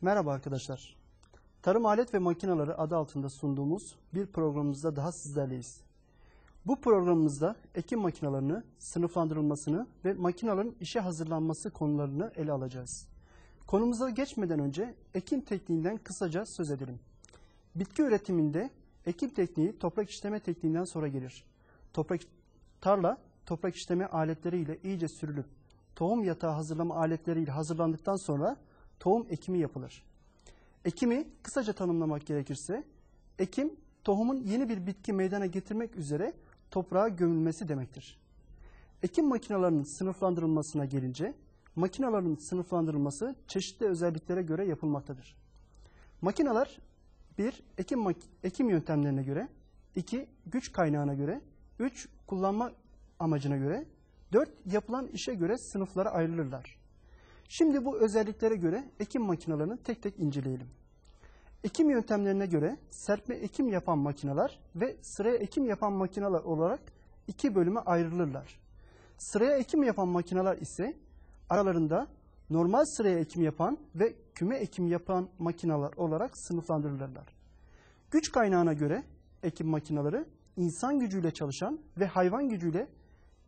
Merhaba arkadaşlar. Tarım alet ve makineleri adı altında sunduğumuz bir programımızda daha sizlerleyiz. Bu programımızda ekim makinelerinin sınıflandırılmasını ve makinelerin işe hazırlanması konularını ele alacağız. Konumuza geçmeden önce ekim tekniğinden kısaca söz edelim. Bitki üretiminde ekim tekniği toprak işleme tekniğinden sonra gelir. Tarla toprak işleme aletleriyle iyice sürülüp tohum yatağı hazırlama aletleriyle hazırlandıktan sonra tohum ekimi yapılır. Ekimi kısaca tanımlamak gerekirse, ekim tohumun yeni bir bitki meydana getirmek üzere toprağa gömülmesi demektir. Ekim makinelerinin sınıflandırılmasına gelince, makinelerin sınıflandırılması çeşitli özelliklere göre yapılmaktadır. Makineler 1. Ekim yöntemlerine göre, 2. Güç kaynağına göre, 3. Kullanma amacına göre, 4. Yapılan işe göre sınıflara ayrılırlar. Şimdi bu özelliklere göre ekim makinelerini tek tek inceleyelim. Ekim yöntemlerine göre serpme ekim yapan makineler ve sıraya ekim yapan makineler olarak iki bölüme ayrılırlar. Sıraya ekim yapan makineler ise aralarında normal sıraya ekim yapan ve küme ekim yapan makineler olarak sınıflandırılırlar. Güç kaynağına göre ekim makineleri insan gücüyle çalışan ve hayvan gücüyle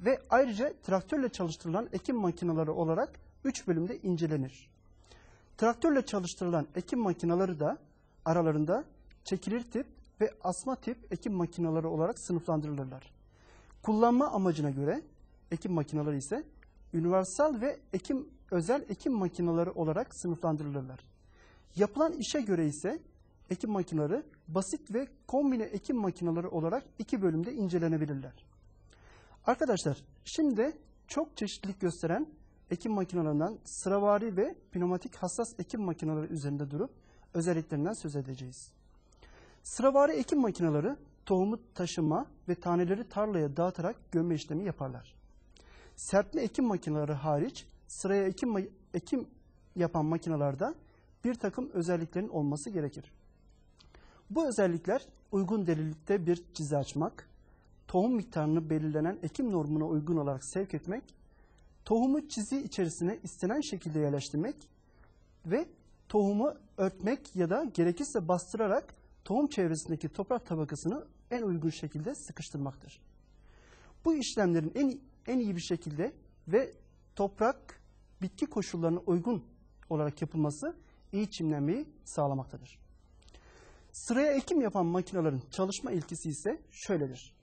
ve ayrıca traktörle çalıştırılan ekim makineleri olarak 3 bölümde incelenir. Traktörle çalıştırılan ekim makineleri de aralarında çekilir tip ve asma tip ekim makineleri olarak sınıflandırılırlar. Kullanma amacına göre ekim makineleri ise universal ve özel ekim makineleri olarak sınıflandırılırlar. Yapılan işe göre ise ekim makineleri basit ve kombine ekim makineleri olarak 2 bölümde incelenebilirler. Arkadaşlar, şimdi çok çeşitlilik gösteren ekim makinelerinden sıravari ve pneumatik hassas ekim makineleri üzerinde durup özelliklerinden söz edeceğiz. Sıravari ekim makineleri tohumu taşıma ve taneleri tarlaya dağıtarak gömme işlemi yaparlar. Serpme ekim makineleri hariç sıraya ekim yapan makinelerde bir takım özelliklerin olması gerekir. Bu özellikler uygun delilikte bir çizi açmak, tohum miktarını belirlenen ekim normuna uygun olarak sevk etmek, tohumu çizi içerisine istenen şekilde yerleştirmek ve tohumu örtmek ya da gerekirse bastırarak tohum çevresindeki toprak tabakasını en uygun şekilde sıkıştırmaktır. Bu işlemlerin en iyi bir şekilde ve toprak bitki koşullarına uygun olarak yapılması iyi çimlenmeyi sağlamaktadır. Sıraya ekim yapan makinelerin çalışma ilkesi ise şöyledir.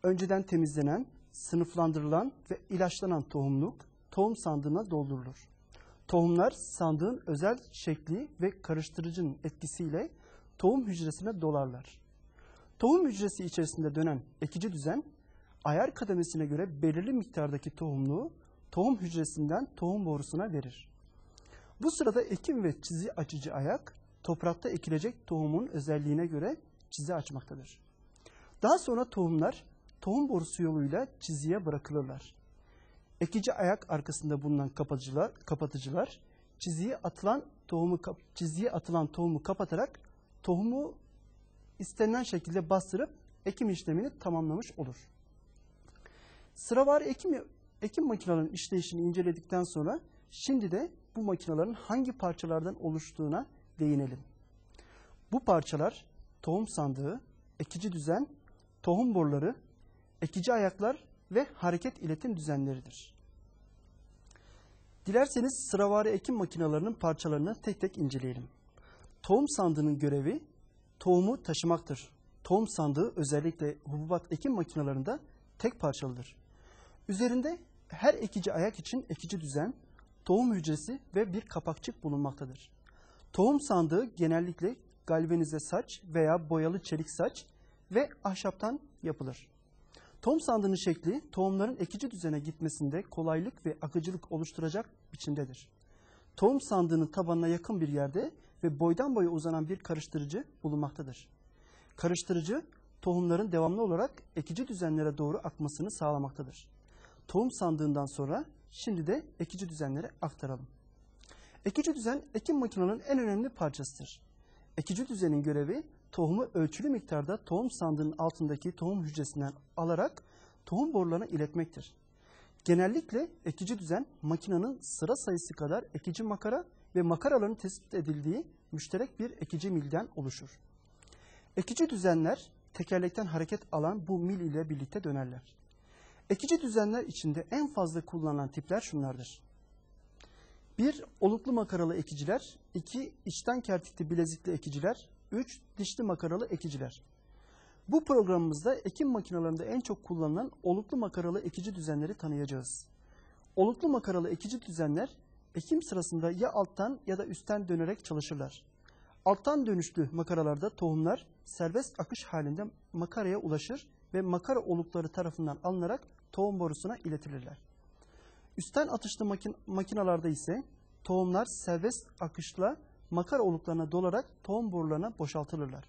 Önceden temizlenen, sınıflandırılan ve ilaçlanan tohumluk tohum sandığına doldurulur. Tohumlar sandığın özel şekli ve karıştırıcının etkisiyle tohum hücresine dolarlar. Tohum hücresi içerisinde dönen ekici düzen, ayar kademesine göre belirli miktardaki tohumluğu tohum hücresinden tohum borusuna verir. Bu sırada ekim ve çizi açıcı ayak, toprakta ekilecek tohumun özelliğine göre çizi açmaktadır. Daha sonra tohumlar tohum borusu yoluyla çiziye bırakılırlar. Ekici ayak arkasında bulunan kapatıcılar çiziye atılan tohumu kapatarak tohumu istenilen şekilde bastırıp ekim işlemini tamamlamış olur. Sıravari ekim makinelerinin işleyişini inceledikten sonra şimdi de bu makinelerin hangi parçalardan oluştuğuna değinelim. Bu parçalar tohum sandığı, ekici düzen, tohum boruları, ekici ayaklar ve hareket iletim düzenleridir. Dilerseniz sıravari ekim makinelerinin parçalarını tek tek inceleyelim. Tohum sandığının görevi tohumu taşımaktır. Tohum sandığı özellikle hububat ekim makinelerinde tek parçalıdır. Üzerinde her ekici ayak için ekici düzen, tohum hücresi ve bir kapakçık bulunmaktadır. Tohum sandığı genellikle galvanize saç veya boyalı çelik saç ve ahşaptan yapılır. Tohum sandığının şekli tohumların ekici düzene gitmesinde kolaylık ve akıcılık oluşturacak biçimdedir. Tohum sandığının tabanına yakın bir yerde ve boydan boya uzanan bir karıştırıcı bulunmaktadır. Karıştırıcı tohumların devamlı olarak ekici düzenlere doğru akmasını sağlamaktadır. Tohum sandığından sonra şimdi de ekici düzenlere aktaralım. Ekici düzen ekim makinelerinin en önemli parçasıdır. Ekici düzenin görevi tohumu ölçülü miktarda tohum sandığının altındaki tohum hücresinden alarak tohum borularına iletmektir. Genellikle ekici düzen makinenin sıra sayısı kadar ekici makara ve makaraların tespit edildiği müşterek bir ekici milden oluşur. Ekici düzenler tekerlekten hareket alan bu mil ile birlikte dönerler. Ekici düzenler içinde en fazla kullanılan tipler şunlardır. 1. Oluklu makaralı ekiciler. 2. İçten kertikli bilezikli ekiciler. 3. Dişli makaralı ekiciler. Bu programımızda ekim makinelerinde en çok kullanılan oluklu makaralı ekici düzenleri tanıyacağız. Oluklu makaralı ekici düzenler ekim sırasında ya alttan ya da üstten dönerek çalışırlar. Alttan dönüşlü makaralarda tohumlar serbest akış halinde makaraya ulaşır ve makara olukları tarafından alınarak tohum borusuna iletilirler. Üstten atışlı makinalarda ise tohumlar serbest akışla makara oluklarına dolarak tohum borularına boşaltılırlar.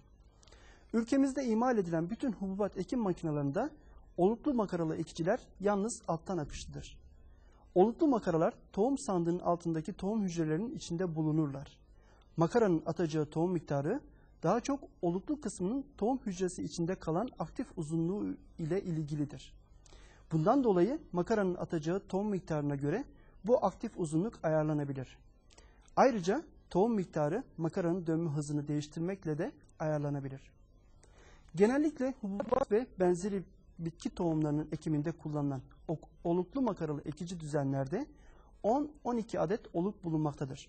Ülkemizde imal edilen bütün hububat ekim makinalarında oluklu makaralı ekiciler yalnız alttan akışlıdır. Oluklu makaralar tohum sandığının altındaki tohum hücrelerinin içinde bulunurlar. Makaranın atacağı tohum miktarı daha çok oluklu kısmının tohum hücresi içinde kalan aktif uzunluğu ile ilgilidir. Bundan dolayı makaranın atacağı tohum miktarına göre bu aktif uzunluk ayarlanabilir. Ayrıca tohum miktarı makaranın dönme hızını değiştirmekle de ayarlanabilir. Genellikle hububat ve benzeri bitki tohumlarının ekiminde kullanılan oluklu makaralı ekici düzenlerde 10-12 adet oluk bulunmaktadır.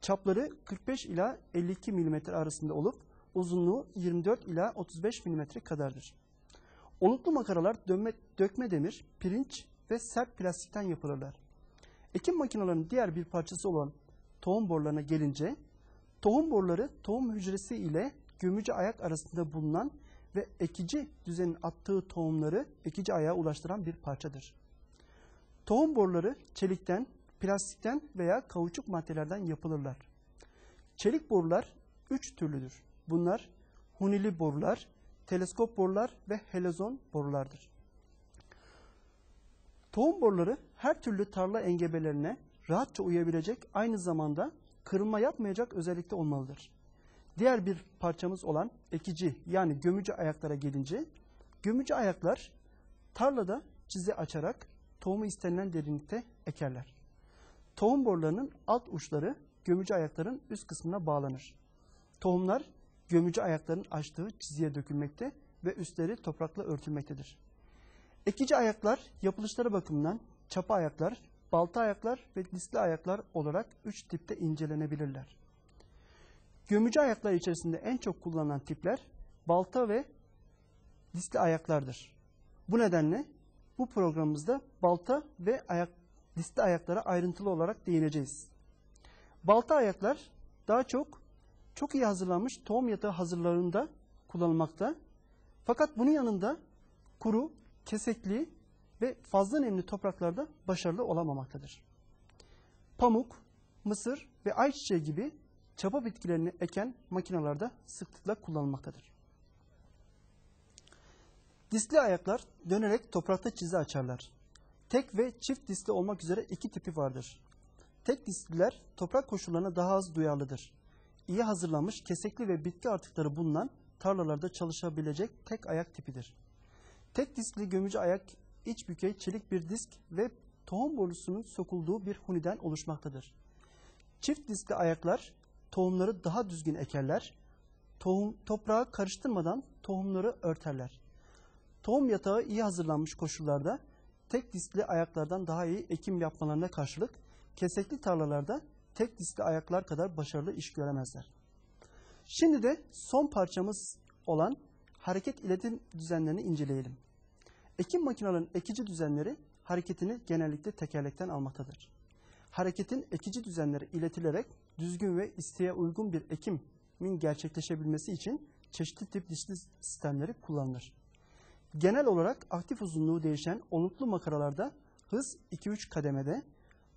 Çapları 45 ila 52 mm arasında olup uzunluğu 24 ila 35 mm kadardır. Oluklu makaralar dökme demir, pirinç ve sert plastikten yapılırlar. Ekim makinelerinin diğer bir parçası olan tohum borularına gelince, tohum boruları tohum hücresi ile gömücü ayak arasında bulunan ve ekici düzenin attığı tohumları ekici ayağa ulaştıran bir parçadır. Tohum boruları çelikten, plastikten veya kauçuk maddelerden yapılırlar. Çelik borular 3 türlüdür. Bunlar hunili borular, teleskop borular ve helezon borulardır. Tohum boruları her türlü tarla engebelerine rahatça uyabilecek, aynı zamanda kırılma yapmayacak özellikte olmalıdır. Diğer bir parçamız olan ekici yani gömücü ayaklara gelince, gömücü ayaklar tarlada çizi açarak tohumu istenilen derinlikte ekerler. Tohum borularının alt uçları gömücü ayakların üst kısmına bağlanır. Tohumlar gömücü ayakların açtığı çizgiye dökülmekte ve üstleri toprakla örtülmektedir. Ekici ayaklar yapılışları bakımından çapa ayaklar, balta ayaklar ve disli ayaklar olarak 3 tipte incelenebilirler. Gömücü ayaklar içerisinde en çok kullanılan tipler balta ve disli ayaklardır. Bu nedenle bu programımızda balta ve disli ayaklara ayrıntılı olarak değineceğiz. Balta ayaklar daha çok iyi hazırlanmış tohum yatağı hazırlarında kullanılmakta. Fakat bunun yanında kuru, kesekli ve fazla nemli topraklarda başarılı olamamaktadır. Pamuk, mısır ve ayçiçeği gibi çapa bitkilerini eken makinelerde sıklıkla kullanılmaktadır. Disli ayaklar dönerek toprakta çizi açarlar. Tek ve çift disli olmak üzere 2 tipi vardır. Tek disliler toprak koşullarına daha az duyarlıdır. İyi hazırlanmış kesekli ve bitki artıkları bulunan tarlalarda çalışabilecek tek ayak tipidir. Tek diskli gömücü ayak iç bükey çelik bir disk ve tohum borusunun sokulduğu bir huniden oluşmaktadır. Çift diskli ayaklar tohumları daha düzgün ekerler, toprağa karıştırmadan tohumları örterler. Tohum yatağı iyi hazırlanmış koşullarda tek diskli ayaklardan daha iyi ekim yapmalarına karşılık kesekli tarlalarda tek diskli ayaklar kadar başarılı iş göremezler. Şimdi de son parçamız olan hareket iletim düzenlerini inceleyelim. Ekim makinelerinin ekici düzenleri hareketini genellikle tekerlekten almaktadır. Hareketin ekici düzenleri iletilerek düzgün ve isteğe uygun bir ekimin gerçekleşebilmesi için çeşitli tip dişli sistemleri kullanılır. Genel olarak aktif uzunluğu değişen oluklu makaralarda hız 2-3 kademede,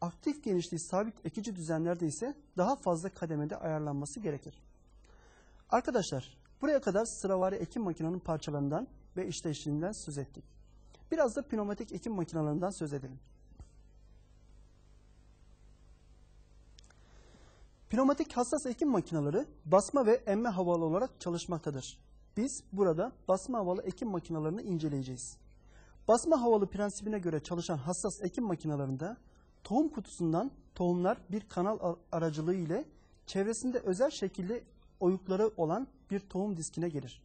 aktif genişliği sabit ekici düzenlerde ise daha fazla kademede ayarlanması gerekir. Arkadaşlar, buraya kadar sıravari ekim makinenin parçalarından ve işleyişinden söz ettik. Biraz da pneumatik ekim makinelerinden söz edelim. Pneumatik hassas ekim makineleri basma ve emme havalı olarak çalışmaktadır. Biz burada basma havalı ekim makinelerini inceleyeceğiz. Basma havalı prensibine göre çalışan hassas ekim makinelerinde tohum kutusundan tohumlar bir kanal aracılığı ile çevresinde özel şekilde oyukları olan bir tohum diskine gelir.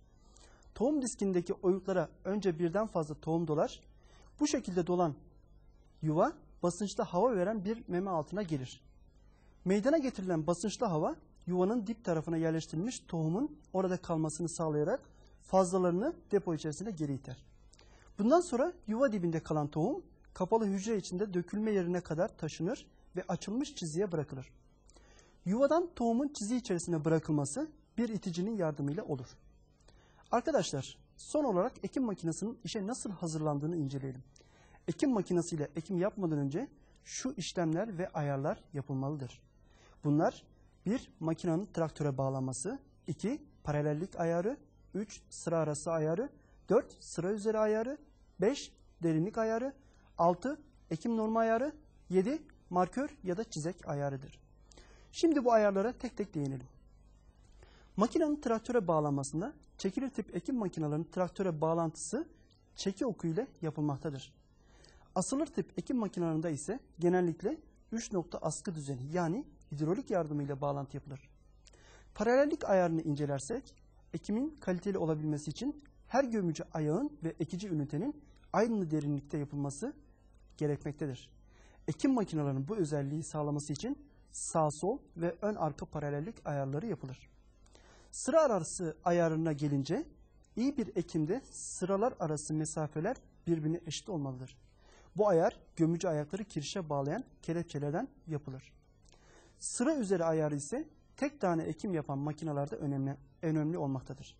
Tohum diskindeki oyuklara önce birden fazla tohum dolar. Bu şekilde dolan yuva basınçlı hava veren bir meme altına gelir. Meydana getirilen basınçlı hava yuvanın dip tarafına yerleştirilmiş tohumun orada kalmasını sağlayarak fazlalarını depo içerisine geri iter. Bundan sonra yuva dibinde kalan tohum kapalı hücre içinde dökülme yerine kadar taşınır ve açılmış çiziye bırakılır. Yuvadan tohumun çizi içerisine bırakılması bir iticinin yardımıyla olur. Arkadaşlar, son olarak ekim makinesinin işe nasıl hazırlandığını inceleyelim. Ekim makinesiyle ekim yapmadan önce şu işlemler ve ayarlar yapılmalıdır. Bunlar 1. Makinenin traktöre bağlanması, 2. Paralellik ayarı, 3. Sıra arası ayarı, 4. Sıra üzeri ayarı, 5. Derinlik ayarı, 6. Ekim normu ayarı, 7. Markör ya da çizek ayarıdır. Şimdi bu ayarlara tek tek değinelim. Makinenin traktöre bağlanmasında çekilir tip ekim makinelerinin traktöre bağlantısı çeki oku ile yapılmaktadır. Asılır tip ekim makinelerinde ise genellikle 3 nokta askı düzeni yani hidrolik yardımıyla bağlantı yapılır. Paralellik ayarını incelersek ekimin kaliteli olabilmesi için her gömücü ayağın ve ekici ünitenin aynı derinlikte yapılması gerekmektedir. Ekim makinelerinin bu özelliği sağlaması için sağ sol ve ön arka paralellik ayarları yapılır. Sıra arası ayarına gelince iyi bir ekimde sıralar arası mesafeler birbirine eşit olmalıdır. Bu ayar gömücü ayakları kirişe bağlayan kelepçelerden yapılır. Sıra üzeri ayarı ise tek tane ekim yapan makinelerde önemli olmaktadır.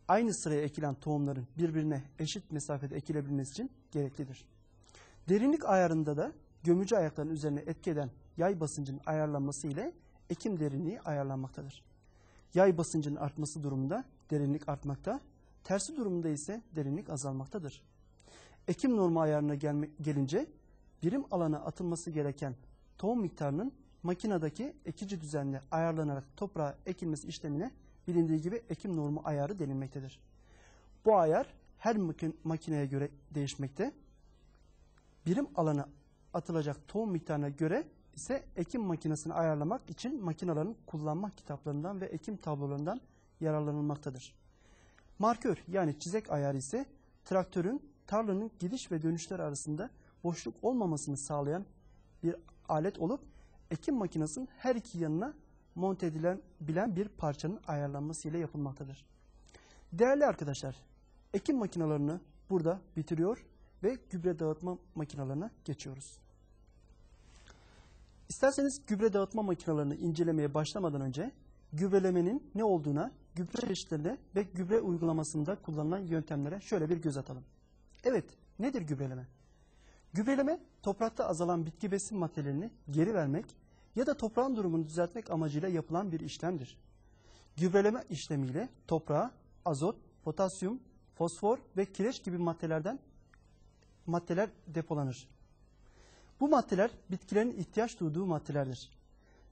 Aynı sıraya ekilen tohumların birbirine eşit mesafede ekilebilmesi için gereklidir. Derinlik ayarında da gömücü ayakların üzerine etki eden yay basıncının ayarlanması ile ekim derinliği ayarlanmaktadır. Yay basıncının artması durumunda derinlik artmakta, tersi durumunda ise derinlik azalmaktadır. Ekim normu ayarına gelince birim alana atılması gereken tohum miktarının makinedeki ekici düzenle ayarlanarak toprağa ekilmesi işlemine bilindiği gibi ekim normu ayarı denilmektedir. Bu ayar her makineye göre değişmekte. Birim alana atılacak tohum miktarına göre ise ekim makinesini ayarlamak için makinelerin kullanma kitaplarından ve ekim tablolarından yararlanılmaktadır. Markör yani çizek ayarı ise traktörün tarlanın gidiş ve dönüşler arasında boşluk olmamasını sağlayan bir alet olup ekim makinesinin her iki yanına monte edilebilen bir parçanın ayarlanması ile yapılmaktadır. Değerli arkadaşlar, ekim makinelerini burada bitiriyor ve gübre dağıtma makinelerine geçiyoruz. İsterseniz gübre dağıtma makinelerini incelemeye başlamadan önce gübrelemenin ne olduğuna, gübre çeşitlerine ve gübre uygulamasında kullanılan yöntemlere şöyle bir göz atalım. Evet, nedir gübreleme? Gübreleme, toprakta azalan bitki besin maddelerini geri vermek ya da toprağın durumunu düzeltmek amacıyla yapılan bir işlemdir. Gübreleme işlemiyle toprağa azot, potasyum, fosfor ve kireç gibi maddeler depolanır. Bu maddeler bitkilerin ihtiyaç duyduğu maddelerdir.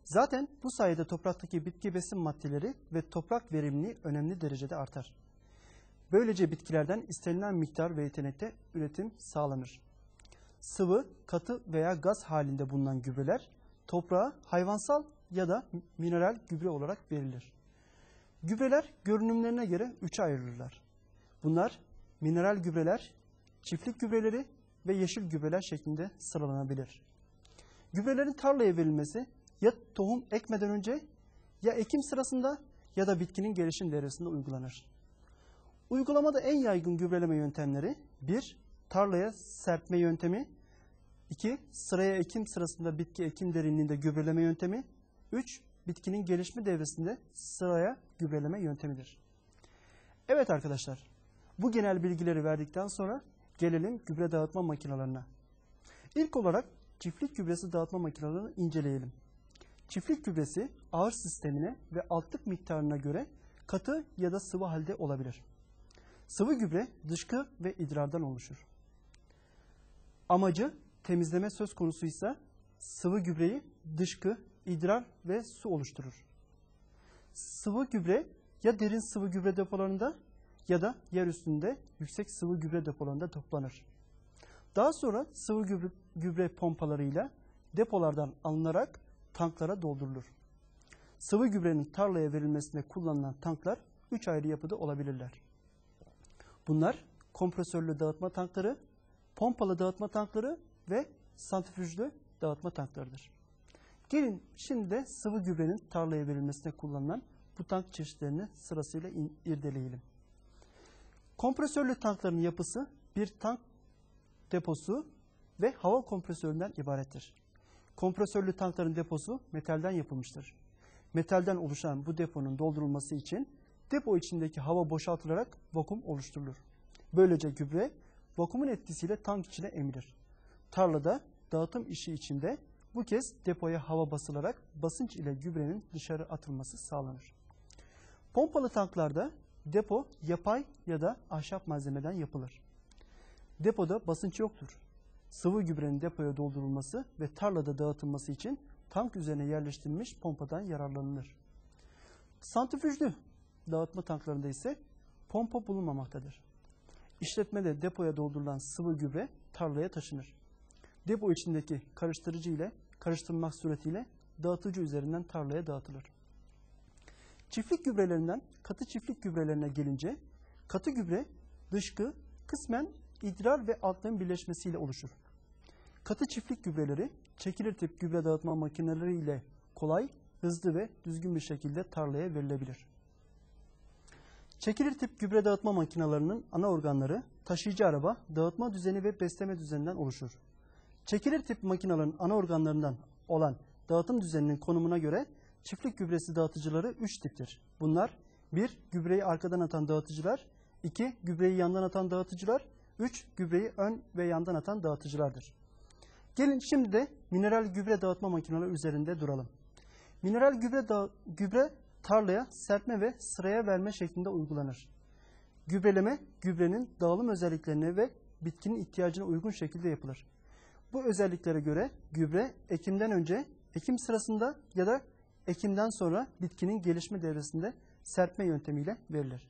Zaten bu sayede topraktaki bitki besin maddeleri ve toprak verimliliği önemli derecede artar. Böylece bitkilerden istenilen miktar ve yetenekte üretim sağlanır. Sıvı, katı veya gaz halinde bulunan gübreler toprağa hayvansal ya da mineral gübre olarak verilir. Gübreler görünümlerine göre 3'e ayrılırlar. Bunlar mineral gübreler, çiftlik gübreleri ve yeşil gübreler şeklinde sıralanabilir. Gübrelerin tarlaya verilmesi ya tohum ekmeden önce ya ekim sırasında ya da bitkinin gelişim devresinde uygulanır. Uygulamada en yaygın gübreleme yöntemleri 1. Tarlaya serpme yöntemi, 2. Sıraya ekim sırasında bitki ekim derinliğinde gübreleme yöntemi, 3. Bitkinin gelişme devresinde sıraya gübreleme yöntemidir. Evet arkadaşlar, bu genel bilgileri verdikten sonra gelelim gübre dağıtma makinelerine. İlk olarak çiftlik gübresi dağıtma makinelerini inceleyelim. Çiftlik gübresi ağır sistemine ve altlık miktarına göre katı ya da sıvı halde olabilir. Sıvı gübre dışkı ve idrardan oluşur. Amacı temizleme söz konusuysa sıvı gübreyi dışkı, idrar ve su oluşturur. Sıvı gübre ya derin sıvı gübre depolarında ya da yer üstünde yüksek sıvı gübre depolarında toplanır. Daha sonra sıvı gübre pompalarıyla depolardan alınarak tanklara doldurulur. Sıvı gübrenin tarlaya verilmesinde kullanılan tanklar 3 ayrı yapıda olabilirler. Bunlar kompresörlü dağıtma tankları, pompalı dağıtma tankları ve santrifüjlü dağıtma tanklarıdır. Gelin şimdi de sıvı gübrenin tarlaya verilmesinde kullanılan bu tank çeşitlerini sırasıyla irdeleyelim. Kompresörlü tankların yapısı bir tank deposu ve hava kompresöründen ibarettir. Kompresörlü tankların deposu metalden yapılmıştır. Metalden oluşan bu deponun doldurulması için depo içindeki hava boşaltılarak vakum oluşturulur. Böylece gübre vakumun etkisiyle tank içine emilir. Tarlada dağıtım işi içinde bu kez depoya hava basılarak basınç ile gübrenin dışarı atılması sağlanır. Pompalı tanklarda depo yapay ya da ahşap malzemeden yapılır. Depoda basınç yoktur. Sıvı gübrenin depoya doldurulması ve tarlada dağıtılması için tank üzerine yerleştirilmiş pompadan yararlanılır. Santrifüjlü dağıtma tanklarında ise pompa bulunmamaktadır. İşletmede depoya doldurulan sıvı gübre tarlaya taşınır. Depo içindeki karıştırıcı ile karıştırılmak suretiyle dağıtıcı üzerinden tarlaya dağıtılır. Çiftlik gübrelerinden katı çiftlik gübrelerine gelince katı gübre dışkı kısmen idrar ve altların birleşmesiyle oluşur. Katı çiftlik gübreleri çekilir tip gübre dağıtma makineleri ile kolay, hızlı ve düzgün bir şekilde tarlaya verilebilir. Çekilir tip gübre dağıtma makinelerinin ana organları taşıyıcı araba, dağıtma düzeni ve besleme düzeninden oluşur. Çekilir tip makinelerin ana organlarından olan dağıtım düzeninin konumuna göre çiftlik gübresi dağıtıcıları 3 tiptir. Bunlar 1. Gübreyi arkadan atan dağıtıcılar, 2. Gübreyi yandan atan dağıtıcılar, 3. Gübreyi ön ve yandan atan dağıtıcılardır. Gelin şimdi de mineral gübre dağıtma makineleri üzerinde duralım. Mineral gübre tarlaya serpme ve sıraya verme şeklinde uygulanır. Gübreleme, gübrenin dağılım özelliklerine ve bitkinin ihtiyacına uygun şekilde yapılır. Bu özelliklere göre gübre ekimden önce, ekim sırasında ya da ekimden sonra bitkinin gelişme devresinde serpme yöntemiyle verilir.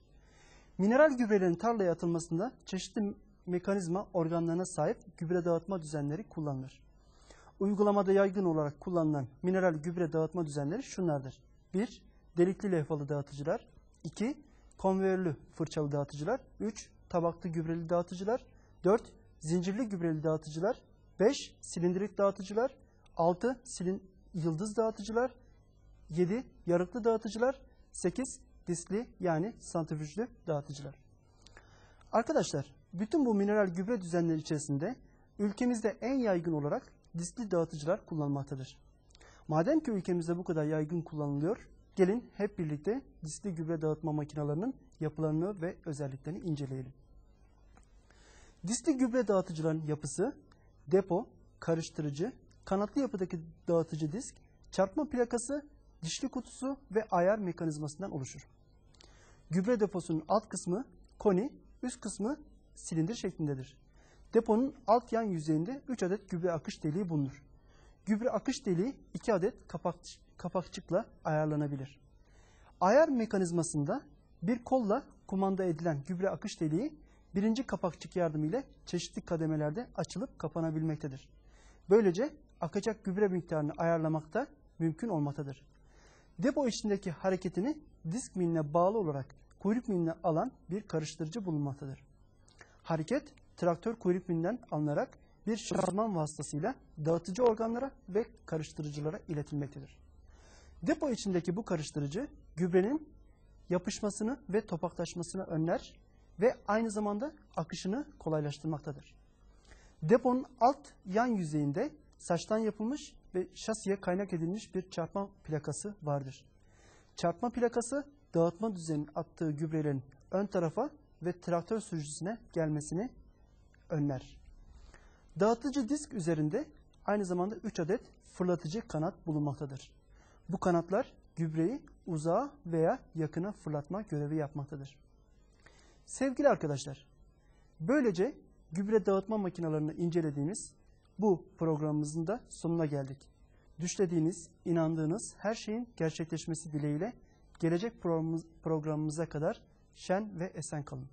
Mineral gübrelerin tarlaya atılmasında çeşitli mekanizma organlarına sahip gübre dağıtma düzenleri kullanılır. Uygulamada yaygın olarak kullanılan mineral gübre dağıtma düzenleri şunlardır. 1. Delikli levhalı dağıtıcılar. 2. Konveyörlü fırçalı dağıtıcılar. 3. Tabaklı gübreli dağıtıcılar. 4. Zincirli gübreli dağıtıcılar. 5. Silindirik dağıtıcılar. 6. Yıldız dağıtıcılar. 7. Yarıklı dağıtıcılar. 8. Diskli yani santrifüjlü dağıtıcılar. Arkadaşlar, bütün bu mineral gübre düzenleri içerisinde ülkemizde en yaygın olarak diskli dağıtıcılar kullanılmaktadır. Madem ki ülkemizde bu kadar yaygın kullanılıyor, gelin hep birlikte diskli gübre dağıtma makinelerinin yapılarını ve özelliklerini inceleyelim. Diskli gübre dağıtıcıların yapısı depo, karıştırıcı, kanatlı yapıdaki dağıtıcı disk, çarpma plakası, dişli kutusu ve ayar mekanizmasından oluşur. Gübre deposunun alt kısmı koni, üst kısmı silindir şeklindedir. Deponun alt yan yüzeyinde 3 adet gübre akış deliği bulunur. Gübre akış deliği 2 adet kapakçıkla ayarlanabilir. Ayar mekanizmasında bir kolla kumanda edilen gübre akış deliği birinci kapakçık yardımıyla çeşitli kademelerde açılıp kapanabilmektedir. Böylece akacak gübre miktarını ayarlamakta mümkün olmaktadır. Depo içindeki hareketini disk miline bağlı olarak kuyruk miline alan bir karıştırıcı bulunmaktadır. Hareket traktör kuyruk milinden alınarak bir şanzıman vasıtasıyla dağıtıcı organlara ve karıştırıcılara iletilmektedir. Depo içindeki bu karıştırıcı gübrenin yapışmasını ve topaklaşmasını önler ve aynı zamanda akışını kolaylaştırmaktadır. Deponun alt yan yüzeyinde saçtan yapılmış ve şasiye kaynak edilmiş bir çarpma plakası vardır. Çarpma plakası dağıtma düzeninin attığı gübrelerin ön tarafa ve traktör sürücüsüne gelmesini önler. Dağıtıcı disk üzerinde aynı zamanda 3 adet fırlatıcı kanat bulunmaktadır. Bu kanatlar gübreyi uzağa veya yakına fırlatma görevi yapmaktadır. Sevgili arkadaşlar, böylece gübre dağıtma makinelerini incelediğimiz bu programımızın da sonuna geldik. Düşlediğiniz, inandığınız her şeyin gerçekleşmesi dileğiyle gelecek programımıza kadar şen ve esen kalın.